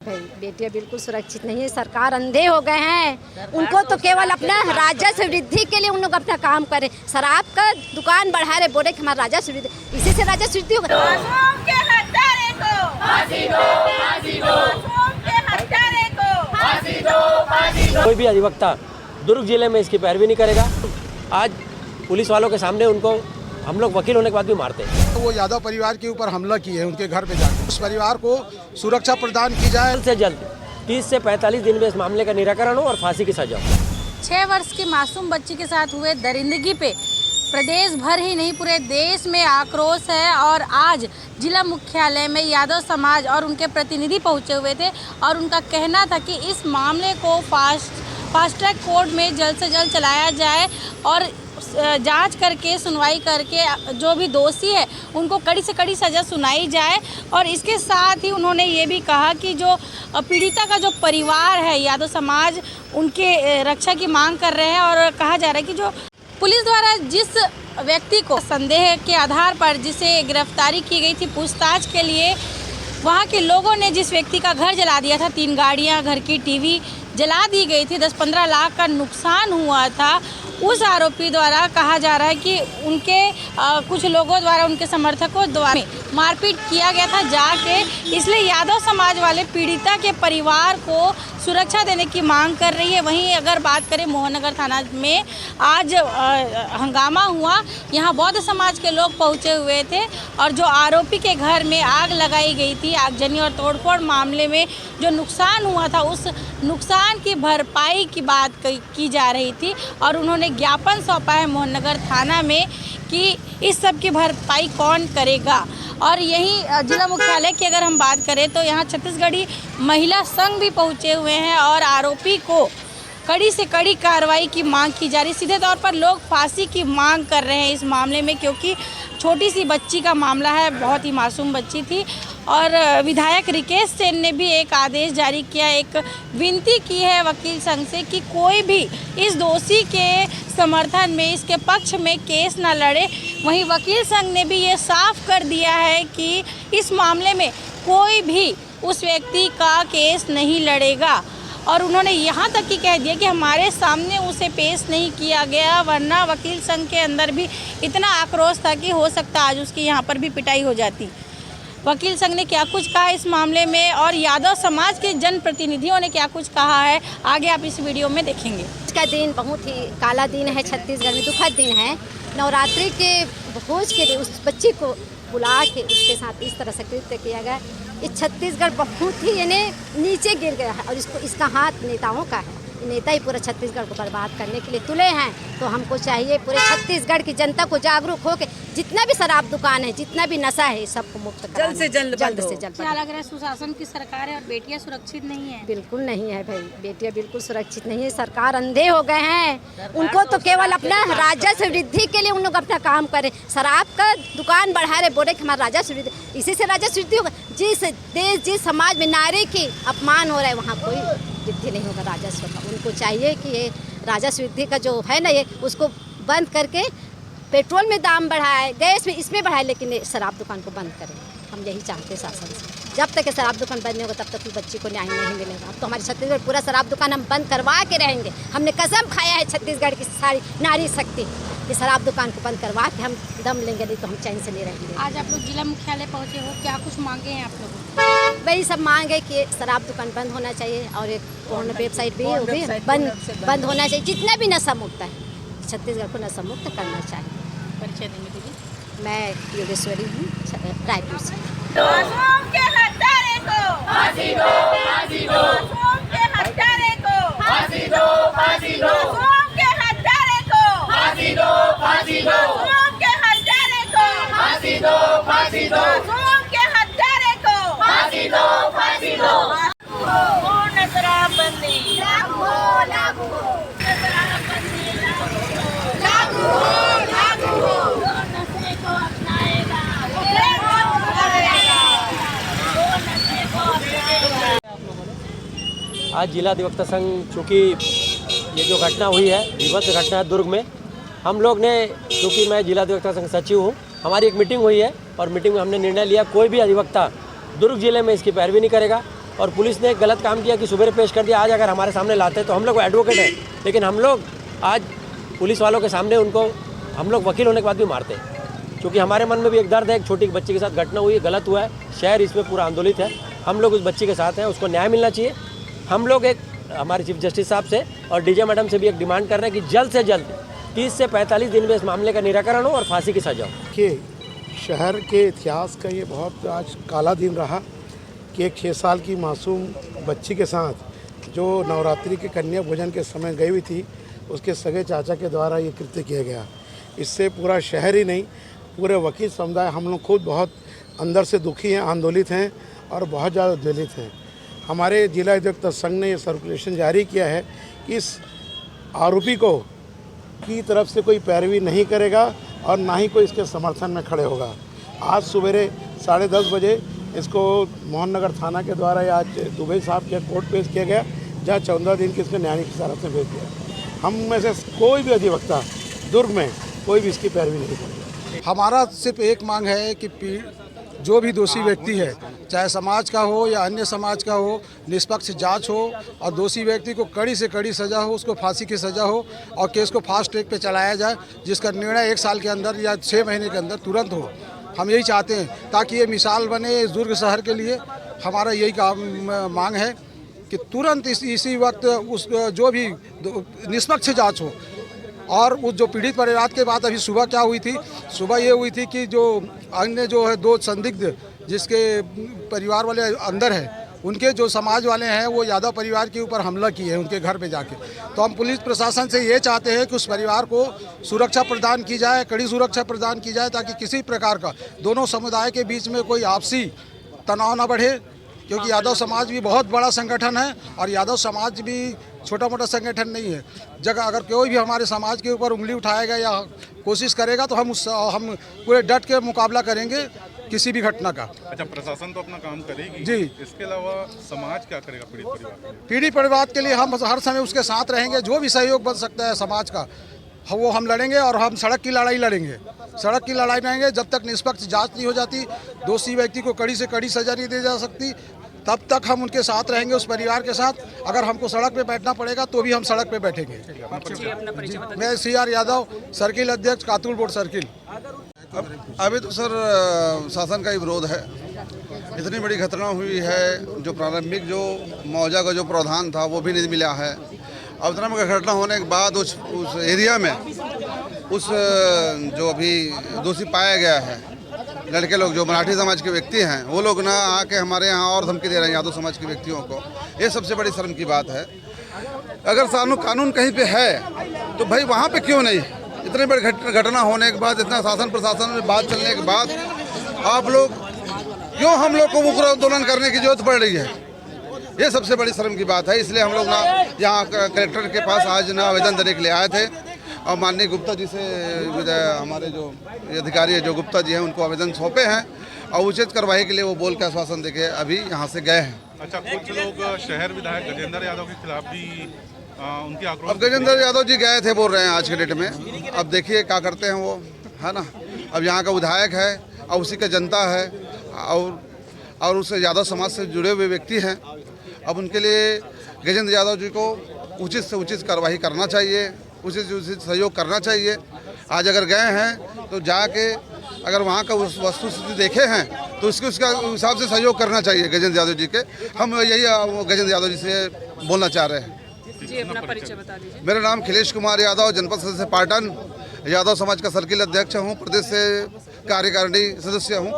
भाई बेटियां बिल्कुल सुरक्षित नहीं है। सरकार अंधे हो गए हैं। उनको तो केवल अपना राजस्व वृद्धि के लिए उन लोग अपना काम करें। शराब का दुकान बढ़ा रहे, बोले कि हमारा राजस्व वृद्धि, इसी से राजस्व वृद्धि होगा। कोई भी अधिवक्ता दुर्ग जिले में इसकी पैरवी नहीं करेगा। आज पुलिस वालों के सामने उनको हम लोग वकील होने के बाद भी मारते हैं। वो यादव परिवार के ऊपर हमला किए हैं, उनके घर पे जाकर उस परिवार को सुरक्षा प्रदान की जाए। जल्द से जल्द 30 से 45 दिन में इस मामले का निराकरण हो और फांसी की सजा हो। 6 वर्ष की मासूम बच्ची के साथ हुए दरिंदगी पे प्रदेश भर ही नहीं पूरे देश में आक्रोश है। और आज जिला मुख्यालय में यादव समाज और उनके प्रतिनिधि पहुंचे हुए थे और उनका कहना था कि इस मामले को फास्ट ट्रैक कोर्ट में जल्द से जल्द चलाया जाए और जांच करके सुनवाई करके जो भी दोषी है उनको कड़ी से कड़ी सज़ा सुनाई जाए। और इसके साथ ही उन्होंने ये भी कहा कि जो पीड़िता का जो परिवार है यादव समाज उनके रक्षा की मांग कर रहे हैं। और कहा जा रहा है कि जो पुलिस द्वारा जिस व्यक्ति को संदेह के आधार पर जिसे गिरफ्तारी की गई थी पूछताछ के लिए, वहाँ के लोगों ने जिस व्यक्ति का घर जला दिया था, 3 गाड़ियाँ, घर की टीवी जला दी गई थी, 10-15 लाख का नुकसान हुआ था, उस आरोपी द्वारा कहा जा रहा है कि उनके कुछ लोगों द्वारा उनके समर्थकों द्वारा मारपीट किया गया था जाके। इसलिए यादव समाज वाले पीड़िता के परिवार को सुरक्षा देने की मांग कर रही है। वहीं अगर बात करें मोहननगर थाना में आज हंगामा हुआ, यहाँ बौद्ध समाज के लोग पहुँचे हुए थे और जो आरोपी के घर में आग लगाई गई थी, आगजनी और तोड़फोड़ मामले में जो नुकसान हुआ था उस नुकसान की भरपाई की बात की जा रही थी। और उन्होंने ज्ञापन सौंपा है मोहननगर थाना में कि इस सब की भरपाई कौन करेगा। और यहीं जिला मुख्यालय की अगर हम बात करें तो यहाँ छत्तीसगढ़ी महिला संघ भी पहुँचे हुए हैं और आरोपी को कड़ी से कड़ी कार्रवाई की मांग की जा रही। सीधे तौर पर लोग फांसी की मांग कर रहे हैं इस मामले में, क्योंकि छोटी सी बच्ची का मामला है, बहुत ही मासूम बच्ची थी। और विधायक रिकेश सेन ने भी एक आदेश जारी किया, एक विनती की है वकील संघ से कि कोई भी इस दोषी के समर्थन में, इसके पक्ष में केस ना लड़े। वहीं वकील संघ ने भी ये साफ कर दिया है कि इस मामले में कोई भी उस व्यक्ति का केस नहीं लड़ेगा। और उन्होंने यहाँ तक कि कह दिया कि हमारे सामने उसे पेश नहीं किया गया, वरना वकील संघ के अंदर भी इतना आक्रोश था कि हो सकता आज उसकी यहाँ पर भी पिटाई हो जाती। वकील संघ ने क्या कुछ कहा इस मामले में और यादव समाज के जनप्रतिनिधियों ने क्या कुछ कहा है, आगे आप इस वीडियो में देखेंगे। आज का दिन बहुत ही काला दिन है, छत्तीसगढ़ में दुखद दिन है। नवरात्रि के भोज के लिए उस बच्ची को बुला के उसके साथ इस तरह से कृत्य किया गया। इस छत्तीसगढ़ बहुत ही यानी नीचे गिर गया है और इसका हाथ नेताओं का है। नेता ही पूरे छत्तीसगढ़ को बर्बाद करने के लिए तुले हैं। तो हमको चाहिए पूरे छत्तीसगढ़ की जनता को जागरूक होकर जितना भी शराब दुकान है, जितना भी नशा है, सबको मुक्त जल्द से जल्द क्या लग रहा है सुशासन की सरकार है और बेटियां सुरक्षित नहीं है? बिल्कुल नहीं है भाई, बेटियां बिल्कुल सुरक्षित नहीं है। सरकार अंधे हो गए हैं। उनको तो केवल अपना राजस्व वृद्धि के लिए उन लोग अपना काम करें। शराब का दुकान बढ़ा रहे, बोले कि हमारा राजस्व वृद्धि, इसी से राजस्व वृद्धि होगा। जिस देश जिस समाज में नारी की अपमान हो रहा है वहाँ कोई वृद्धि नहीं होगा राजस्व का। उनको चाहिए कि ये राजस्व वृद्धि का जो है ना, ये उसको बंद करके पेट्रोल में दाम बढ़ाए, गैस में इसमें बढ़ाए, लेकिन शराब दुकान को बंद करें। हम यही चाहते हैं शासन से। जब तक शराब दुकान बंद नहीं होगा तब तक भी बच्ची को न्याय नहीं मिलेगा। अब तो हमारे छत्तीसगढ़ पूरा शराब दुकान हम बंद करवा के रहेंगे। हमने कसम खाया है छत्तीसगढ़ की सारी नारी शक्ति कि शराब दुकान को बंद करवा के हम दम लेंगे, नहीं तो हम चैन से नहीं रहेंगे। आज आप लोग जिला मुख्यालय पहुँचे हो, क्या कुछ मांगे हैं आप लोग? वही सब मांग है कि शराब दुकान बंद होना चाहिए और एक फोन वेबसाइट भी बंद होना चाहिए। जितना भी नशा मुक्त है छत्तीसगढ़ को नशा मुक्त करना चाहिए। परिचय देंगे दीदी। मैं योगेश्वरी हूँ, रायपुर से। आज जिला अधिवक्ता संघ, चूँकि ये जो घटना हुई है, विभत्स घटना है दुर्ग में, हम लोग ने, क्योंकि मैं जिला अधिवक्ता संघ सचिव हूँ, हमारी एक मीटिंग हुई है और मीटिंग में हमने निर्णय लिया कोई भी अधिवक्ता दुर्ग जिले में इसकी पैरवी नहीं करेगा और पुलिस ने एक गलत काम किया कि सुबह पेश कर दिया। आज अगर हमारे सामने लाते तो हम लोग एडवोकेट हैं, लेकिन हम लोग आज पुलिस वालों के सामने उनको हम लोग वकील होने के बाद भी मारते हैं, क्योंकि हमारे मन में भी एक दर्द है। एक छोटी बच्ची के साथ घटना हुई है, गलत हुआ है, शहर इसमें पूरा आंदोलित है। हम लोग उस बच्ची के साथ हैं, उसको न्याय मिलना चाहिए। हम लोग एक हमारे चीफ जस्टिस साहब से और डीजे मैडम से भी एक डिमांड कर रहे हैं कि जल्द से जल्द 30 से 45 दिन में इस मामले का निराकरण हो और फांसी की सजा हो। कि शहर के इतिहास का ये बहुत आज काला दिन रहा कि एक 6 साल की मासूम बच्ची के साथ जो नवरात्रि के कन्या भोजन के समय गई हुई थी, उसके सगे चाचा के द्वारा ये कृत्य किया गया। इससे पूरा शहर ही नहीं, पूरे वकील समुदाय, हम लोग खुद बहुत अंदर से दुखी हैं, आंदोलित हैं और बहुत ज़्यादा ज्वलित हैं। हमारे जिला अधिवक्ता संघ ने ये सर्कुलेशन जारी किया है कि इस आरोपी को की तरफ से कोई पैरवी नहीं करेगा और ना ही कोई इसके समर्थन में खड़े होगा। आज सवेरे 10:30 बजे इसको मोहन नगर थाना के द्वारा या आज दुबई साहब के कोर्ट पेश किया गया, जहाँ 14 दिन की इसको न्यायिक हिरासत में भेज दिया। हम में से कोई भी अधिवक्ता दुर्ग में कोई भी इसकी पैरवी नहीं करेगा। हमारा सिर्फ एक मांग है कि जो भी दोषी व्यक्ति है, चाहे समाज का हो या अन्य समाज का हो, निष्पक्ष जांच हो और दोषी व्यक्ति को कड़ी से कड़ी सज़ा हो, उसको फांसी की सज़ा हो और केस को फास्ट ट्रैक पे चलाया जाए, जिसका निर्णय 1 साल के अंदर या 6 महीने के अंदर तुरंत हो। हम यही चाहते हैं ताकि ये मिसाल बने इस दुर्ग शहर के लिए। हमारा यही मांग है कि तुरंत इसी वक्त उस जो भी निष्पक्ष जाँच हो। और उस जो पीड़ित परिवार के बाद अभी सुबह क्या हुई थी, सुबह ये हुई थी कि जो अन्य जो है 2 संदिग्ध जिसके परिवार वाले अंदर हैं, उनके जो समाज वाले हैं वो यादव परिवार के ऊपर हमला किए हैं उनके घर पे जाके। तो हम पुलिस प्रशासन से ये चाहते हैं कि उस परिवार को सुरक्षा प्रदान की जाए, कड़ी सुरक्षा प्रदान की जाए, ताकि किसी प्रकार का दोनों समुदाय के बीच में कोई आपसी तनाव ना बढ़े। क्योंकि यादव समाज भी बहुत बड़ा संगठन है और यादव समाज भी छोटा मोटा संगठन नहीं है। जगह अगर कोई भी हमारे समाज के ऊपर उंगली उठाएगा या कोशिश करेगा तो हम पूरे डट के मुकाबला करेंगे किसी भी घटना का। अच्छा, प्रशासन तो अपना काम करेगी जी, इसके अलावा समाज क्या करेगा पीड़ित परिवार? पीड़ित परिवार के लिए हम हर समय उसके साथ रहेंगे। जो भी सहयोग बन सकता है समाज का वो हम लड़ेंगे और हम सड़क की लड़ाई लड़ेंगे। सड़क की लड़ाई लड़ेंगे जब तक निष्पक्ष जांच नहीं हो जाती, दोषी व्यक्ति को कड़ी से कड़ी सजा नहीं दी जा सकती, तब तक हम उनके साथ रहेंगे, उस परिवार के साथ। अगर हमको सड़क पे बैठना पड़ेगा तो भी हम सड़क पे बैठेंगे। मैं CR यादव, सर्किल अध्यक्ष, कातुल बोर्ड सर्किल। अभी तो सर शासन का ही विरोध है। इतनी बड़ी घटना हुई है, जो प्रारंभिक जो मुआवजा का जो प्रावधान था वो भी नहीं मिला है। अब इतना बड़ी घटना होने के बाद उस एरिया में उस जो अभी दोषी पाया गया है, लड़के लोग जो मराठी समाज के व्यक्ति हैं, वो लोग ना आके हमारे यहाँ और धमकी दे रहे हैं यादव समाज के व्यक्तियों को। ये सबसे बड़ी शर्म की बात है। अगर कानून कहीं पे है तो भाई वहाँ पे क्यों नहीं? इतनी बड़ी घटना होने के बाद, इतना शासन प्रशासन में बात चलने के बाद आप लोग क्यों हम लोग को मुकर आंदोलन करने की जरूरत पड़ रही है? ये सबसे बड़ी शर्म की बात है। इसलिए हम लोग ना यहाँ कलेक्टर के पास आज ना आवेदन देने के लिए आए थे और माननीय गुप्ता जी से, हमारे जो अधिकारी है जो गुप्ता जी हैं, उनको आवेदन सौंपे हैं और उचित कार्रवाई के लिए वो बोल के आश्वासन देके अभी यहाँ से गए हैं। अच्छा, कुछ लोग शहर विधायक गजेंद्र यादव के खिलाफ भी उनकी आक्रोश। अब गजेंद्र यादव जी गए थे बोल रहे हैं आज के डेट में। अब देखिए क्या करते हैं वो, है ना। अब यहाँ का विधायक है और उसी का जनता है और उस यादव समाज से जुड़े हुए व्यक्ति हैं। अब उनके लिए गजेंद्र यादव जी को उचित से उचित कार्रवाई करना चाहिए, उचित से उचित सहयोग करना चाहिए। आज अगर गए हैं तो जाके अगर वहाँ का उस वस्तुस्थिति देखे हैं तो उसके हिसाब से सहयोग करना चाहिए गजेंद्र यादव जी के। हम यही गजेंद्र यादव जी से बोलना चाह रहे हैं। जी, अपना परिचय बता दीजिए। मेरा नाम खिलेश कुमार यादव, जनपद सदस्य पाटन, यादव समाज का सर्किल अध्यक्ष हूँ, प्रदेश से कार्यकारिणी सदस्य हूँ।